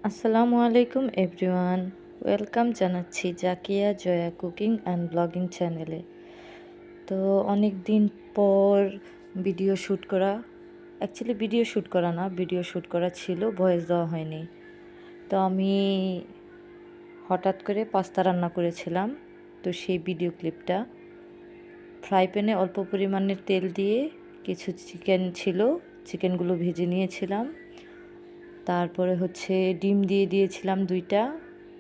আসসালামু আলাইকুম everyone, welcome জানাচ্ছি Zakia Joya cooking and blogging চ্যানেলে। তো অনেক দিন পর ভিডিও শ্যুট করা, অ্যাকচুয়ালি ভিডিও শ্যুট করা ছিল, ভয়েস দেওয়া হয়নি। তো আমি হঠাৎ করে পাস্তা রান্না করেছিলাম, তো সেই ভিডিও ক্লিপটা ফ্রাই প্যানে অল্প পরিমাণের তেল দিয়ে কিছু চিকেন ছিল, চিকেনগুলো ভেজে নিয়েছিলাম। তারপরে ডিম দিয়ে দিয়েছিলাম 2টা,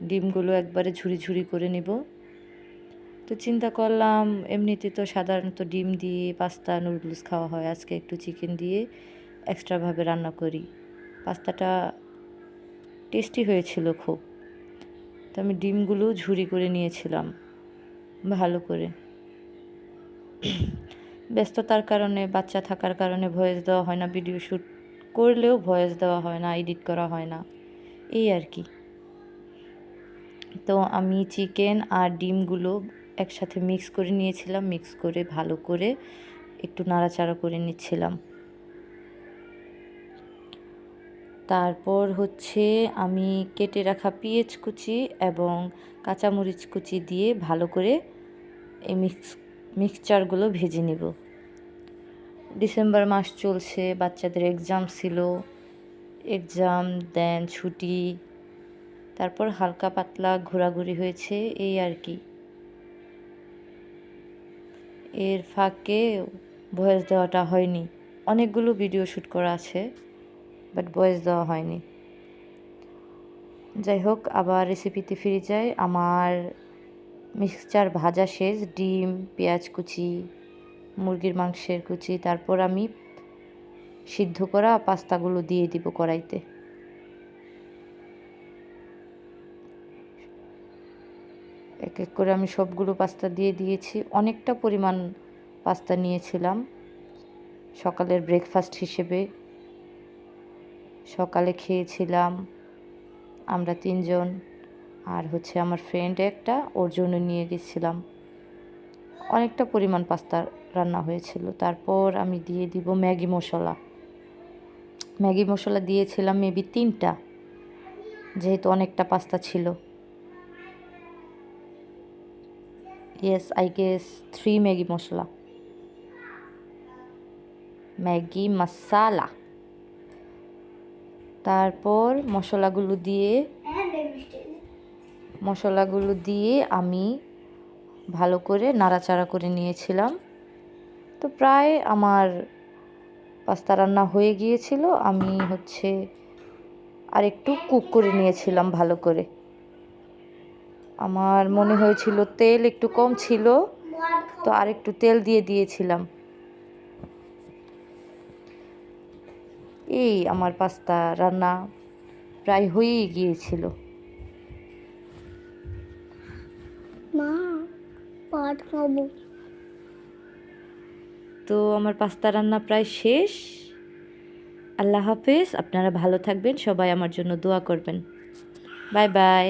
ডিমগুলো একবারে ঝুরি ঝুরি করে নেব। তো চিন্তা করলাম এমনিতে তো সাধারণত ডিম দিয়ে পাস্তা নুডলস খাওয়া হয়, আজকে একটু চিকেন দিয়ে এক্সট্রাভাবে রান্না করি। পাস্তাটা টেস্টি হয়েছিল খুব। তো আমি ডিমগুলো ঝুরি করে নিয়েছিলাম ভালো করে। ব্যস্ততার কারণে, বাচ্চা থাকার কারণে ভয়েস দেওয়া হয় না, ভিডিও শ্যুট করলেও ভয়েস দেওয়া হয় না, এডিট করা হয় না, এই আর কি। তো আমি চিকেন আর ডিমগুলো একসাথে মিক্স করে নিয়েছিলাম, মিক্স করে ভালো করে একটু নাড়াচাড়া করে নিচ্ছিলাম। তারপর আমি কেটে রাখা পেঁয়াজ কুচি এবং কাঁচামরিচ কুচি দিয়ে ভালো করে এই মিক্সচারগুলো ভেজে নেব। ডিসেম্বর মাস চলছে, বাচ্চাদের এক্সাম ছিল, এক্সাম দেন ছুটি, তারপর হালকা পাতলা ঘোরাঘুরি হয়েছে, এই আর কি। এর ফাঁকে ভয়েস দেওয়াটা হয়নি। অনেকগুলো ভিডিও শ্যুট করা আছে, বাট ভয়েস দেওয়া হয়নি। যাই হোক, আবার রেসিপিতে ফিরে যাই। আমার মিক্সচার ভাজা শেষ, ডিম, পেঁয়াজ কুচি, মুরগির মাংসের কুচি, তারপর আমি সিদ্ধ করা পাস্তাগুলো দিয়ে দিব কড়াইতে। এক এক করে আমি সবগুলো পাস্তা দিয়ে দিয়েছি। অনেকটা পরিমাণ পাস্তা নিয়েছিলাম সকালের ব্রেকফাস্ট হিসেবে। সকালে খেয়েছিলাম আমরা 3জন, আর আমার ফ্রেন্ড একটা, ওর জন্য নিয়ে গেছিলাম। অনেকটা পরিমাণ পাস্তা রান্না হয়েছিল। তারপর আমি দিয়ে দিব ম্যাগি মশলা দিয়েছিলাম মেবি 3টা, যেহেতু অনেকটা পাস্তা ছিল। ইয়েস, আই গেস 3 ম্যাগি মশালা। তারপর মশলাগুলো দিয়ে আমি ভালো করে নাড়াচাড়া করে নিয়েছিলাম। তো প্রায় আমার পাস্তা রান্না হয়ে গিয়েছিল। আমি আর একটু কুক করে নিয়েছিলাম ভালো করে। আমার মনে হয়েছিল তেল একটু কম ছিল, তো আর একটু তেল দিয়ে দিয়েছিলাম। এই আমার পাস্তা রান্না প্রায় হয়েই গিয়েছিল। তো আমার পাস্তা রান্না প্রায় শেষ। আল্লাহ হাফেজ, আপনারা ভালো থাকবেন, সবাই আমার জন্য দোয়া করবেন। Bye bye.